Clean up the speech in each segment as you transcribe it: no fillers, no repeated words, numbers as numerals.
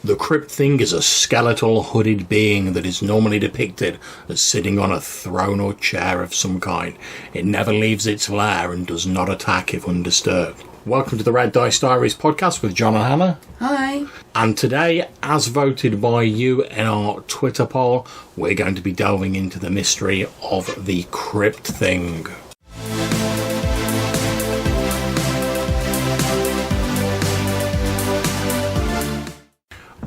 The Crypt Thing is a skeletal, hooded being that is normally depicted as sitting on a throne or chair of some kind. It never leaves its lair and does not attack if undisturbed. Welcome to the Red Dice Diaries podcast with John and Hannah. Hi. And today, as voted by you in our Twitter poll, we're going to be delving into the mystery of the Crypt Thing.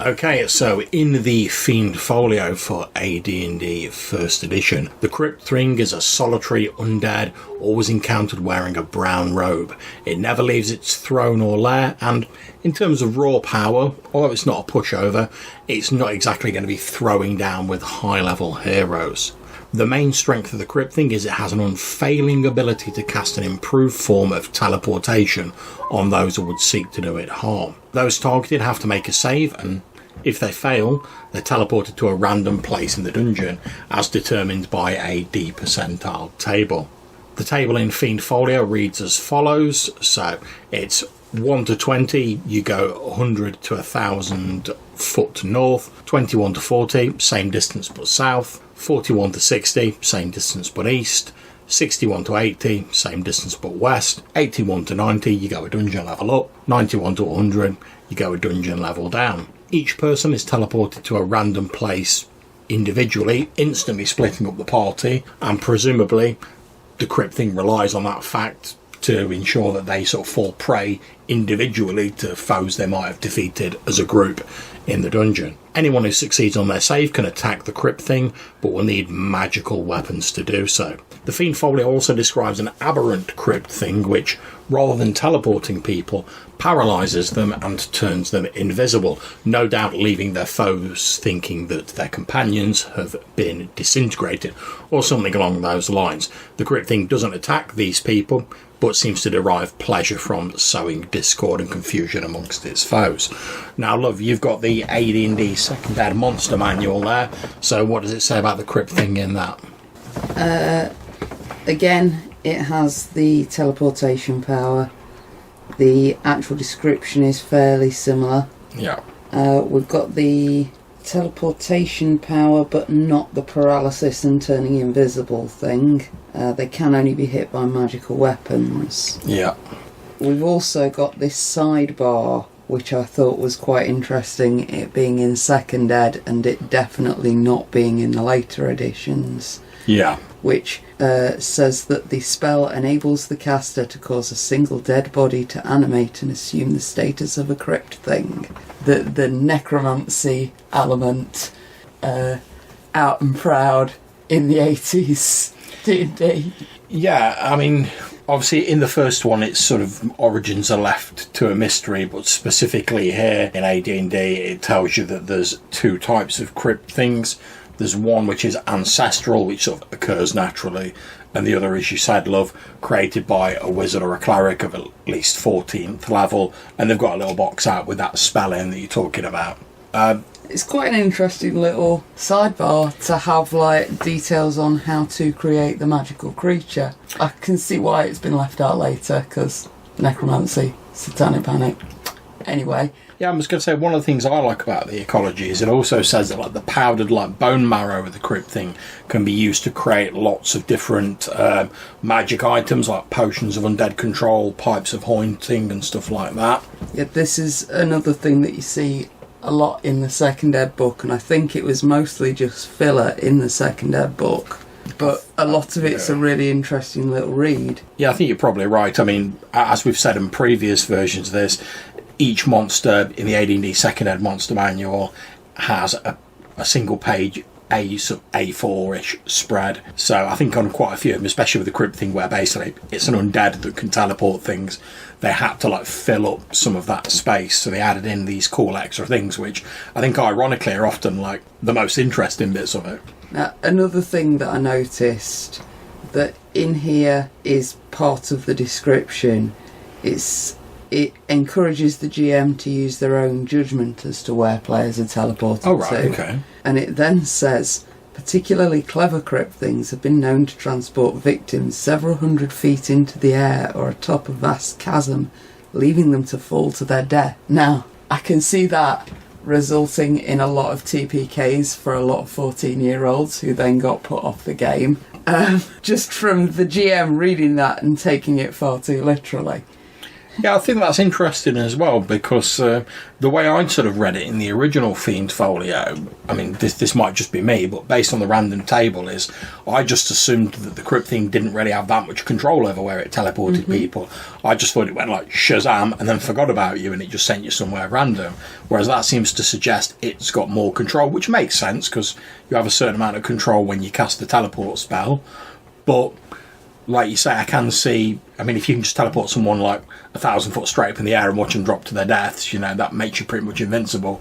Okay, so in the Fiend Folio for AD&D 1st edition, the Crypt Thing is a solitary undead, always encountered wearing a brown robe. It never leaves its throne or lair, and in terms of raw power, although it's not a pushover, it's not exactly going to be throwing down with high-level heroes. The main strength of the Crypt Thing is it has an unfailing ability to cast an improved form of teleportation on those who would seek to do it harm. Those targeted have to make a save, and if they fail, they're teleported to a random place in the dungeon, as determined by a D percentile table. The table in Fiend Folio reads as follows, so it's 1 to 20, you go 100 to 1,000 foot north, 21 to 40, same distance but south, 41 to 60, same distance but east, 61 to 80, same distance but west, 81 to 90, you go a dungeon level up, 91 to 100, you go a dungeon level down. Each person is teleported to a random place individually, instantly splitting up the party, and presumably the Crypt Thing relies on that fact to ensure that they sort of fall prey individually to foes they might have defeated as a group in the dungeon. Anyone who succeeds on their save can attack the Crypt Thing, but will need magical weapons to do so. The Fiend Folio also describes an aberrant Crypt Thing which, rather than teleporting people, paralyses them and turns them invisible, no doubt leaving their foes thinking that their companions have been disintegrated, or something along those lines. The Crypt Thing doesn't attack these people, but seems to derive pleasure from sowing discord and confusion amongst its foes. Now, love, you've got the AD&D 2nd Ed Monster Manual there, so what does it say about the Crypt Thing in that? Again, it has the teleportation power. The actual description is fairly similar. Yeah. We've got the teleportation power, but not the paralysis and turning invisible thing. They can only be hit by magical weapons. Yeah. We've also got this sidebar, which I thought was quite interesting, it being in 2nd Ed and it definitely not being in the later editions. Yeah. Which says that the spell enables the caster to cause a single dead body to animate and assume the status of a Crypt Thing. The necromancy element out and proud in the 80s D&D. Yeah, I mean, obviously in the first one its sort of origins are left to a mystery, but specifically here in AD&D it tells you that there's two types of Crypt Things. There's one which is ancestral, which sort of occurs naturally, and the other, as you said, love, created by a wizard or a cleric of at least 14th level, and they've got a little box out with that spell in that you're talking about. It's quite an interesting little sidebar to have like details on how to create the magical creature. I can see why it's been left out later, because necromancy, satanic panic. Anyway. Yeah, I'm just going to say, one of the things I like about the ecology is it also says that like the powdered like bone marrow of the Crypt Thing can be used to create lots of different magic items like potions of undead control, pipes of haunting and stuff like that. Yeah, this is another thing that you see a lot in the 2nd Ed book, and I think it was mostly just filler in the 2nd Ed book. But a lot of it's a really interesting little read. Yeah, I think you're probably right. I mean, as we've said in previous versions of this, each monster in the AD&D 2nd Ed Monster Manual has a single page A4-ish spread. So I think on quite a few of them, especially with the Crypt Thing, where basically it's an undead that can teleport things, they had to like fill up some of that space. So they added in these cool extra things, which I think ironically are often like the most interesting bits of it. Now, another thing that I noticed that in here is part of the description, it encourages the GM to use their own judgment as to where players are teleported Oh, right, to. okay. And it then says, particularly clever Crypt Things have been known to transport victims several hundred feet into the air or atop a vast chasm, leaving them to fall to their death. Now, I can see that resulting in a lot of TPKs for a lot of 14-year-olds who then got put off the game. Just from the GM reading that and taking it far too literally. Yeah, I think that's interesting as well, because the way I sort of read it in the original Fiend folio, I mean, this might just be me, but based on the random table is, I just assumed that the Crypt thing didn't really have that much control over where it teleported people. I just thought it went like Shazam and then forgot about you and it just sent you somewhere random. Whereas that seems to suggest it's got more control, which makes sense, because you have a certain amount of control when you cast the teleport spell. But like you say, I can see, I mean, if you can just teleport someone like 1,000 foot straight up in the air and watch them drop to their deaths, you know, that makes you pretty much invincible.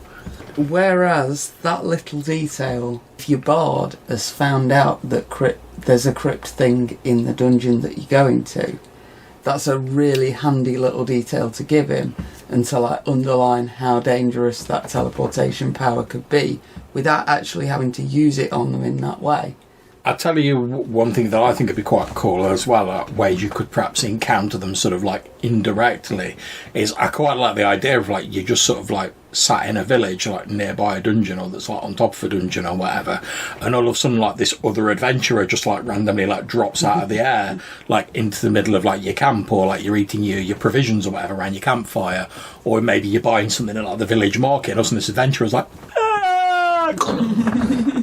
Whereas that little detail, if your bard has found out that there's a crypt thing in the dungeon that you're going to, that's a really handy little detail to give him and to like underline how dangerous that teleportation power could be without actually having to use it on them in that way. I'll tell you one thing that I think would be quite cool as well, ways you could perhaps encounter them sort of like indirectly, is I quite like the idea of like you just sort of like sat in a village like nearby a dungeon or that's like on top of a dungeon or whatever, and all of a sudden like this other adventurer just like randomly like drops out of the air like into the middle of like your camp, or like you're eating your provisions or whatever around your campfire, or maybe you're buying something at like the village market and all of a sudden this adventurer's like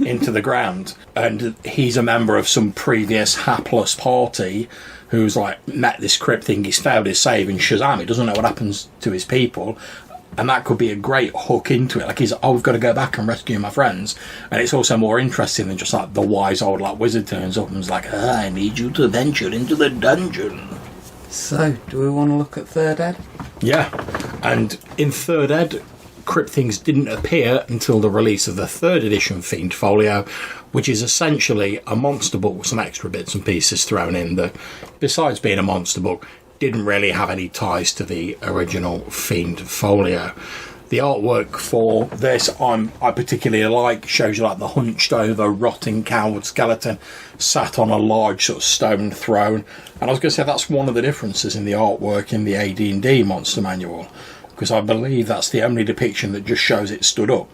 into the ground, and he's a member of some previous hapless party who's like met this crypt thing, he's failed his save, and Shazam, he doesn't know what happens to his people, and that could be a great hook into it. Like he's, we've got to go back and rescue my friends, and it's also more interesting than just like the wise old like wizard turns up and is like, I need you to venture into the dungeon. So, do we want to look at Third Ed? Yeah, and in Third Ed, Crypt things didn't appear until the release of the 3rd edition Fiend folio, which is essentially a monster book with some extra bits and pieces thrown in that, besides being a monster book, didn't really have any ties to the original Fiend folio. The artwork for this I particularly like. Shows you like the hunched over rotting coward skeleton sat on a large sort of stone throne, and I was going to say that's one of the differences in the artwork in the AD&D monster manual, because I believe that's the only depiction that just shows it stood up.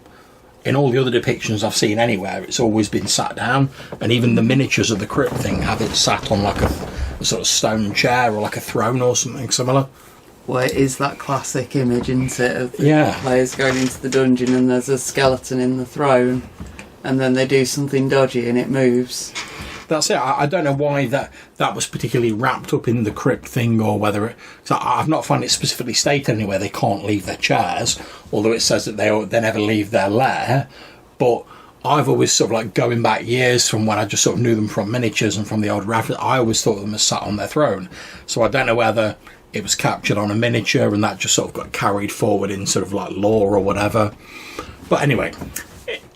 In all the other depictions I've seen anywhere, it's always been sat down, and even the miniatures of the Crypt thing have it sat on like a sort of stone chair or like a throne or something similar. Well, it is that classic image, isn't it, of the players going into the dungeon and there's a skeleton in the throne, and then they do something dodgy and it moves. That's it. I don't know why that was particularly wrapped up in the Crypt thing, or whether it... So I've not found it specifically stated anywhere they can't leave their chairs, although it says that they never leave their lair. But I've always sort of like, going back years from when I just sort of knew them from miniatures and from the old raft, I always thought of them as sat on their throne. So I don't know whether it was captured on a miniature and that just sort of got carried forward in sort of like lore or whatever. But anyway,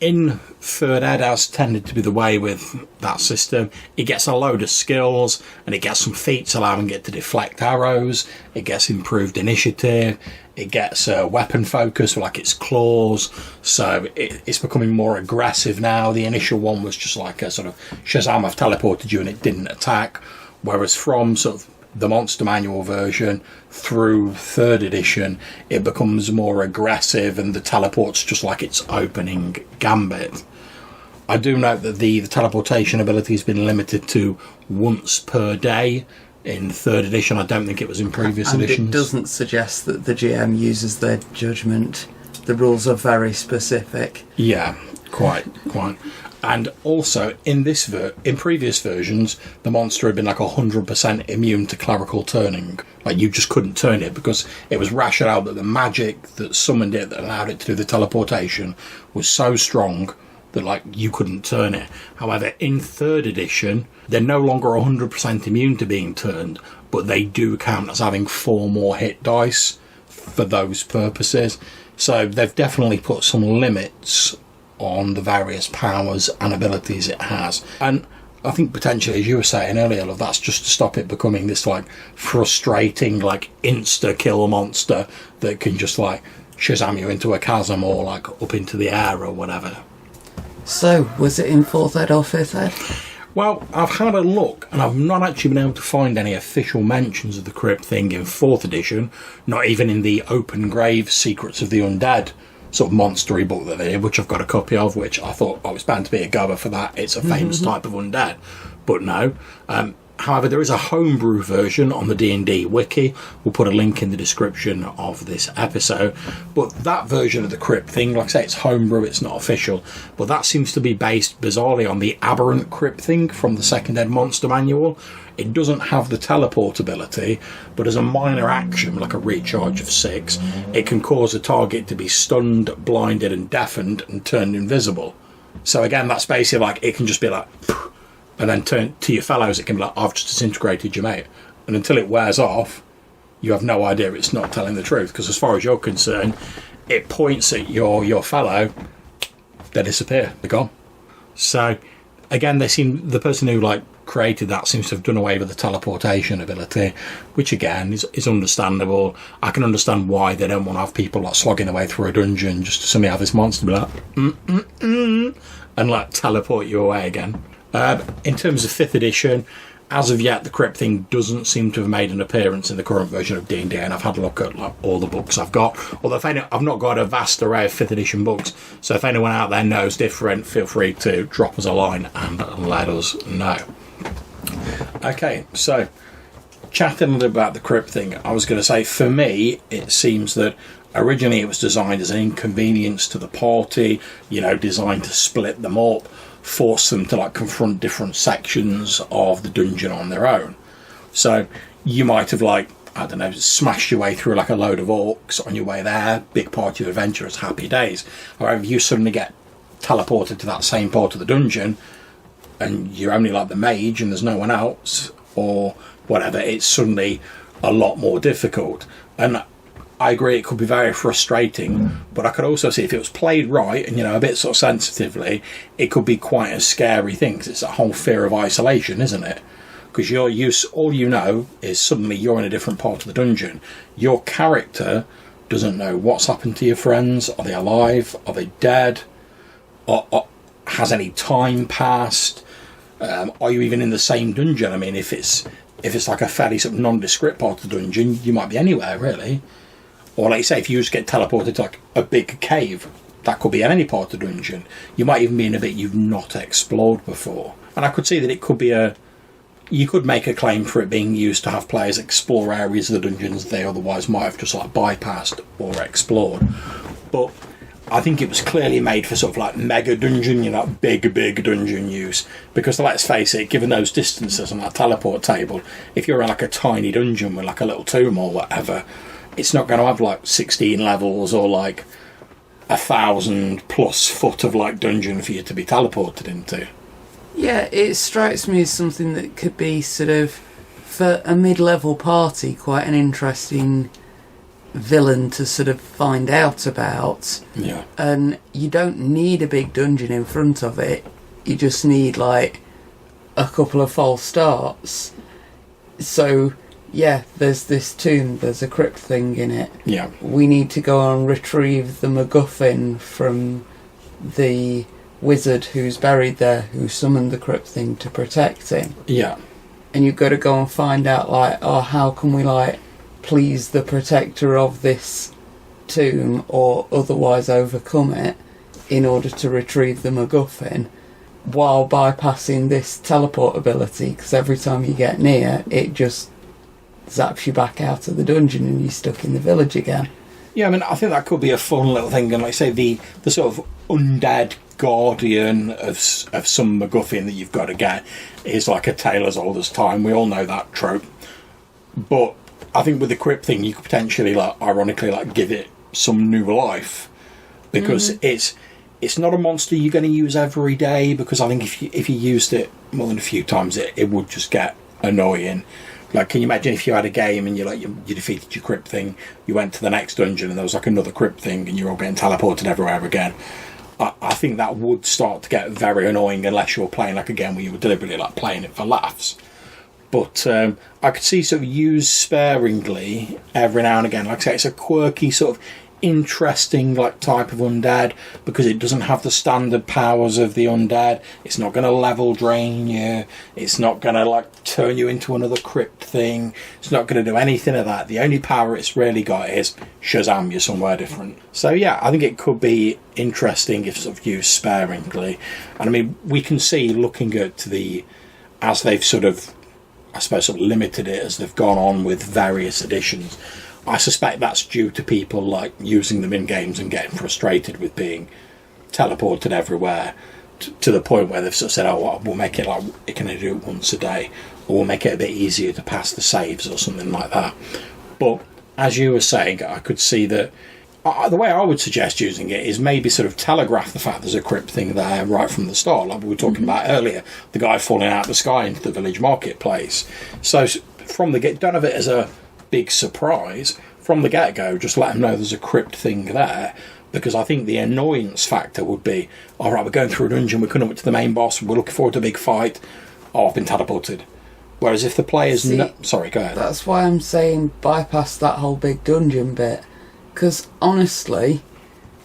in Third Ed, as tended to be the way with that system, it gets a load of skills and it gets some feats allowing it to deflect arrows, it gets improved initiative, it gets a weapon focus like its claws, so it's becoming more aggressive now. The initial one was just like a sort of Shazam, I've teleported you, and it didn't attack, whereas from sort of the Monster Manual version through 3rd edition, it becomes more aggressive and the teleport's just like its opening gambit. I do note that the teleportation ability has been limited to once per day in 3rd edition. I don't think it was in previous editions. It doesn't suggest that the GM uses their judgment. The rules are very specific. Yeah, quite. And also, in previous versions, the monster had been like 100% immune to clerical turning. Like, you just couldn't turn it because it was rationed out that the magic that summoned it, that allowed it to do the teleportation, was so strong that, like, you couldn't turn it. However, in 3rd edition, they're no longer 100% immune to being turned, but they do count as having 4 more hit dice for those purposes. So they've definitely put some limits on the various powers and abilities it has. And I think potentially, as you were saying earlier, that's just to stop it becoming this like frustrating like insta-kill monster that can just like Shazam you into a chasm or like up into the air or whatever. So, was it in 4th Ed or 5th Ed? Well, I've had a look and I've not actually been able to find any official mentions of the Crypt thing in 4th edition, not even in the Open Grave Secrets of the Undead sort of monstery book that they did, which I've got a copy of, which I thought I was bound to be a goer for that. It's a famous type of undead. But no. However, there is a homebrew version on the D&D wiki. We'll put a link in the description of this episode. But that version of the Crypt thing, like I say, it's homebrew, it's not official. But that seems to be based bizarrely on the aberrant Crypt thing from the Second Ed Monster Manual. It doesn't have the teleport ability, but as a minor action, like a recharge of 6, it can cause a target to be stunned, blinded and deafened and turned invisible. So again, that's basically like, it can just be like... and then turn to your fellows, it can be like, I've just disintegrated your mate. And until it wears off, you have no idea it's not telling the truth. Because as far as you're concerned, it points at your fellow, they disappear, they're gone. So, again, the person who created that seems to have done away with the teleportation ability, which again is understandable. I can understand why they don't want to have people slogging their way through a dungeon just to suddenly have this monster be like, and teleport you away again. In terms of 5th edition, as of yet, the Crypt thing doesn't seem to have made an appearance in the current version of D&D, and I've had a look at all the books I've got. Although I've not got a vast array of 5th edition books, so if anyone out there knows different, feel free to drop us a line and let us know. Okay, so chatting a little about the Crypt thing, I was going to say, for me, it seems that originally it was designed as an inconvenience to the party, designed to split them up, force them to confront different sections of the dungeon on their own. So you might have smashed your way through a load of orcs on your way there, big part of your adventure is happy days. However, you suddenly get teleported to that same part of the dungeon and you're only the mage and there's no one else or whatever, it's suddenly a lot more difficult. And I agree, it could be very frustrating, but I could also see if it was played right and, a bit sort of sensitively, it could be quite a scary thing, because it's a whole fear of isolation, isn't it? Because all you know is suddenly you're in a different part of the dungeon. Your character doesn't know what's happened to your friends. Are they alive? Are they dead? Or has any time passed? Are you even in the same dungeon? I mean, if it's a fairly sort of nondescript part of the dungeon, you might be anywhere, really. Or like you say, if you just get teleported to a big cave, that could be in any part of the dungeon. You might even be in a bit you've not explored before. And I could see that it could be you could make a claim for it being used to have players explore areas of the dungeons they otherwise might have just bypassed or explored. But I think it was clearly made for sort of mega dungeon, big dungeon use. Because let's face it, given those distances on that teleport table, if you're in a tiny dungeon with a little tomb or whatever, it's not going to have 16 levels or 1,000 plus foot of dungeon for you to be teleported into. Yeah, it strikes me as something that could be sort of, for a mid-level party, quite an interesting villain to sort of find out about. Yeah. And you don't need a big dungeon in front of it. You just need a couple of false starts. So yeah, there's this tomb, there's a crypt thing in it. Yeah. We need to go and retrieve the MacGuffin from the wizard who's buried there, who summoned the crypt thing to protect him. Yeah. And you've got to go and find out, how can we, please the protector of this tomb or otherwise overcome it in order to retrieve the MacGuffin, while bypassing this teleport ability, because every time you get near, it just zaps you back out of the dungeon and you're stuck in the village again. Yeah, I mean, I think that could be a fun little thing. And like I say, the sort of undead guardian of some MacGuffin that you've got to get is a tale as old as time. We all know that trope. But I think with the Crypt thing, you could potentially, ironically, give it some new life. Because it's not a monster you're going to use every day, because I think if you used it more than a few times, it would just get annoying. Can you imagine if you had a game and you defeated your Crypt thing, you went to the next dungeon and there was another Crypt thing and you're all getting teleported everywhere again? I think that would start to get very annoying unless you're playing a game where you were deliberately playing it for laughs. But I could see sort of used sparingly every now and again. Like I say, it's a quirky sort of interesting like type of undead, because it doesn't have the standard powers of the undead. It's not going to level drain you. It's not going to like turn you into another crypt thing. It's not going to do anything of that. The only power it's really got is Shazam you somewhere different. So yeah, I think it could be interesting if sort of used sparingly. And I mean, we can see, looking at as they've sort of, I suppose, sort of limited it as they've gone on with various editions, I suspect that's due to people like using them in games and getting frustrated with being teleported everywhere, to the point where they've sort of said, oh, well, we'll make it like it can only do it once a day, or we'll make it a bit easier to pass the saves or something like that. But as you were saying, I could see that the way I would suggest using it is maybe sort of telegraph the fact there's a crypt thing there right from the start, like we were talking about earlier, the guy falling out of the sky into the village marketplace. So from the get, don't have it as a big surprise from the get-go. Just let them know there's a crypt thing there, because I think the annoyance factor would be, all right, we're going through a dungeon, we're coming up to the main boss, we're looking forward to a big fight, oh, I've been teleported. Whereas if the players sorry, go ahead. That's why I'm saying bypass that whole big dungeon bit, because honestly,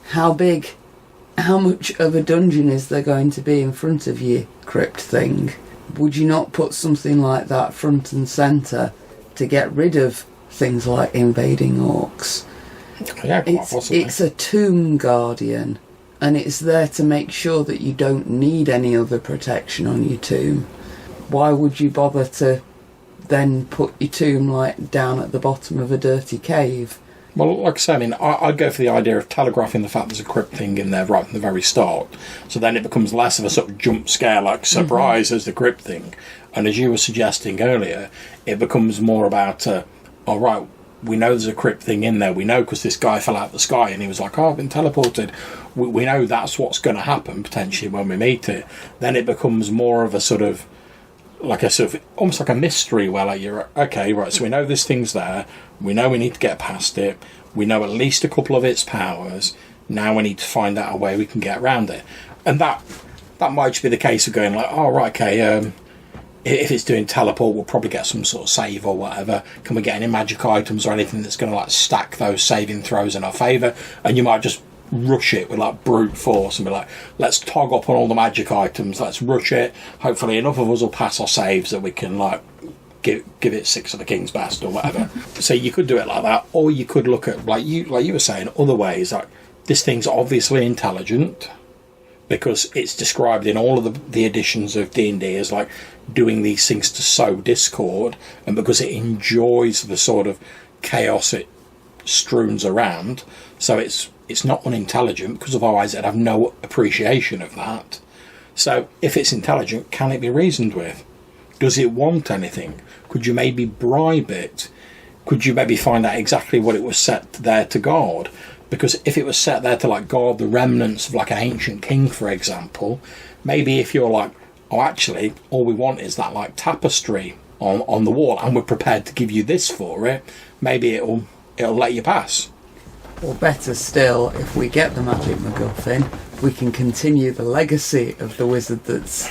how much of a dungeon is there going to be in front of you, crypt thing? Would you not put something like that front and centre to get rid of things like invading orcs? Yeah, quite possibly. It's a tomb guardian, and it's there to make sure that you don't need any other protection on your tomb. Why would you bother to then put your tomb like down at the bottom of a dirty cave? Well, like I say, I mean, I'd go for the idea of telegraphing the fact there's a crypt thing in there right from the very start. So then it becomes less of a sort of jump scare, like surprise as the crypt thing. And as you were suggesting earlier, it becomes more about, all right, we know there's a crypt thing in there. We know because this guy fell out of the sky and he was like, oh, I've been teleported. We know that's what's going to happen potentially when we meet it. Then it becomes more of a sort of, like a sort of, almost like a mystery where like you're, okay, right, so we know this thing's there. We know we need to get past it. We know at least a couple of its powers. Now we need to find out a way we can get around it. And that might just be the case of going like, oh, right, okay, if it's doing teleport, we'll probably get some sort of save or whatever. Can we get any magic items or anything that's going to like stack those saving throws in our favour? And you might just rush it with like brute force and be like, let's tog up on all the magic items, let's rush it. Hopefully enough of us will pass our saves that we can like give it 6 of the king's best or whatever. So you could do it like that, or you could look at like you were saying, other ways. Like, this thing's obviously intelligent because it's described in all of the editions of D&D as like doing these things to sow discord, and because it enjoys the sort of chaos it strews around, so it's not unintelligent, because otherwise it'd have no appreciation of that. So if it's intelligent, can it be reasoned with? Does it want anything? Could you maybe bribe it? Could you maybe find out exactly what it was set there to guard? Because if it was set there to like guard the remnants of like an ancient king, for example, maybe if you're like, oh, actually, all we want is that like tapestry on the wall, and we're prepared to give you this for it, maybe it'll let you pass. Or better still, if we get the magic MacGuffin, we can continue the legacy of the wizard that's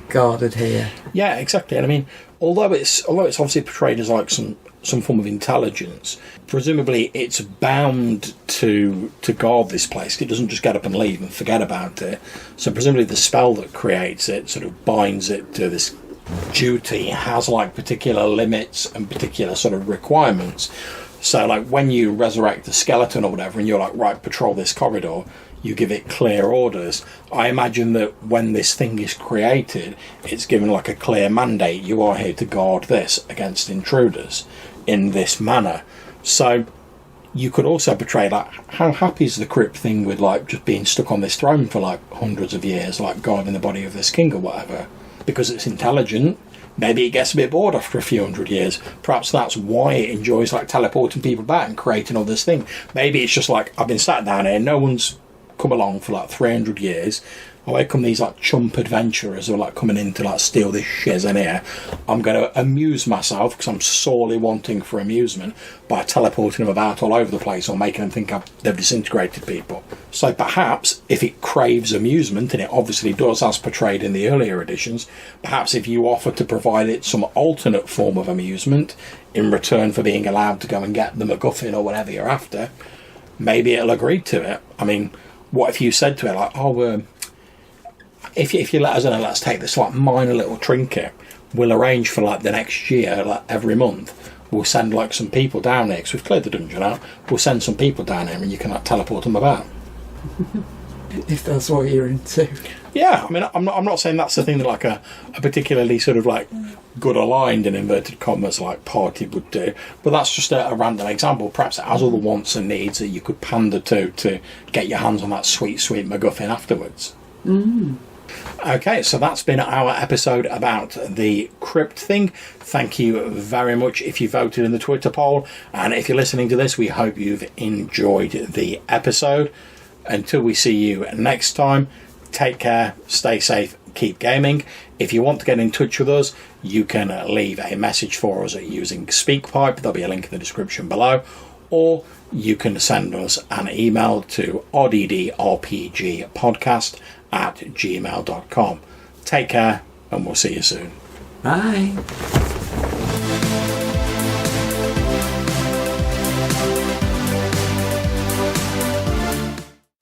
guarded here. Yeah, exactly. And I mean, although it's obviously portrayed as like some form of intelligence, presumably it's bound to guard this place. It doesn't just get up and leave and forget about it. So presumably the spell that creates it sort of binds it to this duty, has like particular limits and particular sort of requirements. So like when you resurrect the skeleton or whatever and you're like, right, patrol this corridor, you give it clear orders. I imagine that when this thing is created, it's given like a clear mandate. You are here to guard this against intruders in this manner. So you could also portray like, how happy is the crypt thing with like just being stuck on this throne for like hundreds of years, like guarding the body of this king or whatever, because it's intelligent. Maybe it gets a bit bored after a few hundred years. Perhaps that's why it enjoys like teleporting people back and creating all this thing. Maybe it's just like, I've been sat down here, no one's come along for like 300 years. Away come these like chump adventurers who are like coming in to like steal this shiz in here. I'm going to amuse myself because I'm sorely wanting for amusement by teleporting them about all over the place or making them think they've disintegrated people. So perhaps if it craves amusement, and it obviously does as portrayed in the earlier editions, perhaps if you offer to provide it some alternate form of amusement in return for being allowed to go and get the MacGuffin or whatever you're after, maybe it'll agree to it. I mean, what if you said to it, like, oh, if you let us know, let's take this like minor little trinket, we'll arrange for like the next year, like every month, we'll send like some people down here, because we've cleared the dungeon out, we'll send some people down here and you can like teleport them about. If that's what you're into. Yeah, I mean, I'm not saying that's the thing that like a particularly sort of like good aligned in inverted commas like party would do, but that's just a random example. Perhaps it has all the wants and needs that you could pander to get your hands on that sweet MacGuffin afterwards. Okay, so that's been our episode about the Crypt thing. Thank you very much if you voted in the Twitter poll, and if you're listening to this, we hope you've enjoyed the episode. Until we see you next time, take care, stay safe, keep gaming. If you want to get in touch with us, you can leave a message for us using SpeakPipe. There'll be a link in the description below. Or you can send us an email to oddrpgpodcast@gmail.com. Take care, and we'll see you soon. Bye.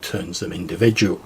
Turns them individual.